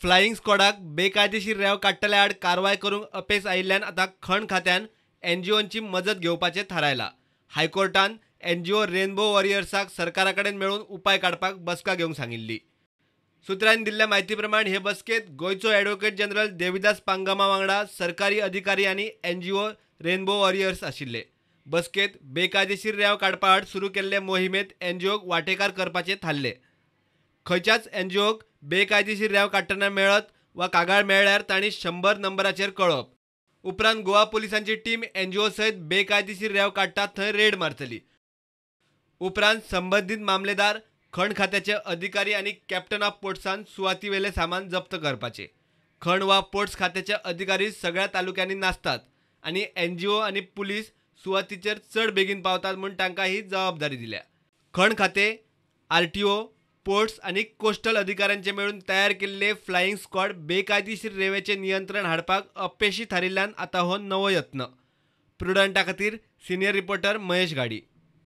Flying स्क्वॉडाक बेकायदेशीर रेंव काडटल्या आड कारवाय करूंक अपेस आयिल्ल्यान आतां खण खात्यान एनजीओंची मजत घेवपाचें थारायलां। हायकोर्टान एनजीओ रेनबो वॉरियर्साक सरकारा कडेन मेळून उपाय काडपाक बसका घेवंक सांगिल्ली। सुत्रांनी दिल्ल्या म्हायती प्रमाण हे बसकेंत गोंयचो ॲडव्होकेट जनरल देविदास पांगमा वांगडा सरकारी अधिकारी आनी एनजीओ रेनबो वॉरियर्स आशिल्ले। बसकेंत बेकायदेशीर रेंव काडपा आड सुरू केल्ले मोहिमेंत एनजीओक वांटेकार करपाचें थारले। खंयच्याच एनजीओक बेकायदेशीर रेंव काडटना मेळत वा कागाळ मेळ्ळ्यार तांणी 100 नंबराचेर कळप। उपरांत गोवा पुलिसांची टीम एनजीओ सयत बेकायदेशीर रेंव काडटा थंय रेड मारतली। उपरांत संबंदीत मामलेदार, खण खात्याचे अधिकारी आनी कॅप्टन ऑफ पोर्ट्सान सुवातीवेले सामान जप्त करपाचे। खण वा पोर्ट्स खात्याचे अधिकारी सगळ्या तालुक्यांनी नासतात आनी एनजीओ आनी पुलीस सुवातीचेर चड बेगीन पावतात म्हूण तांकां ही जबाबदारी दिल्या। खण खातें, आरटीओ, पोर्ट्स आनी कोस्टल अधिकाऱ्यांचे मेळून तयार केल्ले फ्लाइंग स्क्वॉड बेकायदेशीर रेंवेचें नियंत्रण हाडपाक अपेशी थारिल्ल्यान आतां हो नवो यत्न। प्रुडंटा खातीर सिनियर रिपोर्टर महेश गाडी।